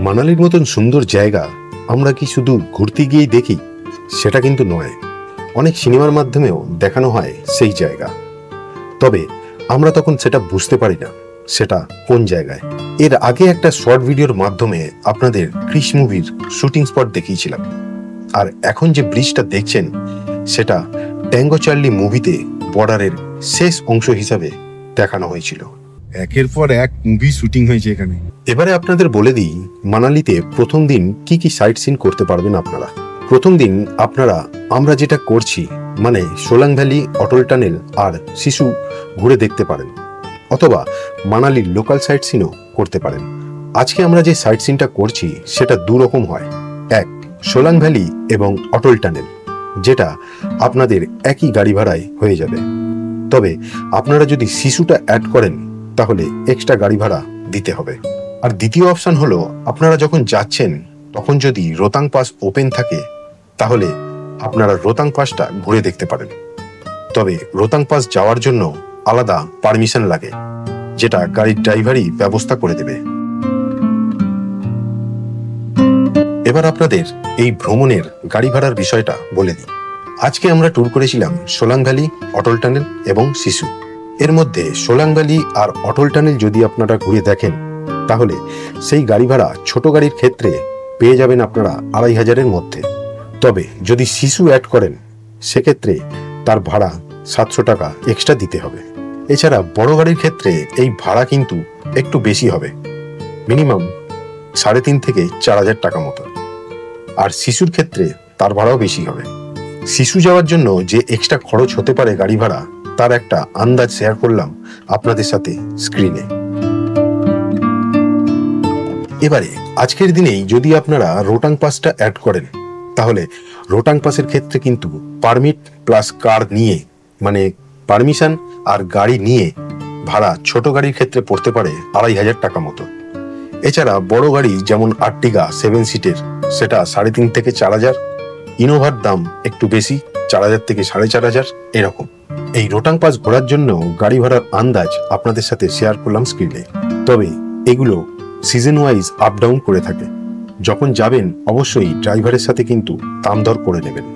মানালির মতন সুন্দর জায়গা আমরা কি শুধু ঘুরতে গিয়েই দেখি? সেটা কিন্তু নয়, অনেক সিনেমার মাধ্যমেও দেখানো হয় সেই জায়গা। তবে আমরা তখন সেটা বুঝতে পারি না সেটা কোন জায়গায়। এর আগে একটা শর্ট ভিডিওর মাধ্যমে আপনাদের ক্রিস মুভির শুটিং স্পট দেখিয়েছিলাম, আর এখন যে ব্রিজটা দেখছেন সেটা ট্যাঙ্গো চার্লি মুভিতে বর্ডারের শেষ অংশ হিসাবে দেখানো হয়েছিল। একের পর এক মুভি শুটিং হয়েছে এখানে। এবারে আপনাদের বলে দিই মানালিতে প্রথম দিন কি কি সাইট সিন করতে পারবেন আপনারা। প্রথম দিন আপনারা আমরা যেটা করছি মানে সোলাং ভ্যালি, অটল টানেল আর শিশু ঘুরে দেখতে পারেন, অথবা মানালির লোকাল সাইট সিনও করতে পারেন। আজকে আমরা যে সাইট সিনটা করছি সেটা দুরকম হয়। এক, সোলাং ভ্যালি এবং অটল টানেল, যেটা আপনাদের একই গাড়ি ভাড়ায় হয়ে যাবে। তবে আপনারা যদি শিশুটা অ্যাড করেন তাহলে এক্সট্রা গাড়ি ভাড়া দিতে হবে। আর দ্বিতীয় অপশন হলো আপনারা যখন যাচ্ছেন তখন যদি রোতাং পাস ওপেন থাকে তাহলে আপনারা রোতাং পাসটা ঘুরে দেখতে পারেন। তবে রোতাং পাস যাওয়ার জন্য আলাদা পারমিশন লাগে, যেটা গাড়ির ড্রাইভারই ব্যবস্থা করে দেবে। এবার আপনাদের এই ভ্রমণের গাড়ি ভাড়ার বিষয়টা বলে দিই। আজকে আমরা ট্যুর করেছিলাম সোলাং ভ্যালি, অটল টানেল এবং শিশু। এর মধ্যে সোলাং ভ্যালি আর অটল টানেল যদি আপনারা ঘুরে দেখেন তাহলে সেই গাড়ি ভাড়া ছোট গাড়ির ক্ষেত্রে পেয়ে যাবেন আপনারা 2500-এর মধ্যে। তবে যদি শিশু অ্যাড করেন সেক্ষেত্রে তার ভাড়া 700 টাকা এক্সট্রা দিতে হবে। এছাড়া বড় গাড়ির ক্ষেত্রে এই ভাড়া কিন্তু একটু বেশি হবে, মিনিমাম 3.5 থেকে 4000 টাকা মতো। আর শিশুর ক্ষেত্রে তার ভাড়াও বেশি হবে। শিশু যাওয়ার জন্য যে এক্সট্রা খরচ হতে পারে গাড়ি ভাড়া, তার একটা আন্দাজ শেয়ার করলাম আপনাদের সাথে স্ক্রিনে। এবারে আজকের দিনেই যদি আপনারা রোটাং পাসটা অ্যাড করেন তাহলে রোটাং পাসের ক্ষেত্রে কিন্তু পারমিট প্লাস কার নিয়ে, মানে পারমিশন আর গাড়ি নিয়ে ভাড়া ছোট গাড়ির ক্ষেত্রে পড়তে পারে 2500 টাকা মতো। এছাড়া বড় গাড়ি যেমন আর্টিগা 7 সিটের, সেটা 3.5 থেকে 4000। ইনোভার দাম একটু বেশি, 4000 থেকে 4500 এরকম। এই রোটাং পাস ঘোরার জন্য গাড়ি ভাড়ার আন্দাজ আপনাদের সাথে শেয়ার করলাম স্ক্রিনে। তবে এগুলো সিজন ওয়াইজ আপ ডাউন করে থাকে। যখন যাবেন অবশ্যই ড্রাইভারের সাথে কিন্তু দাম দর করে নেবেন।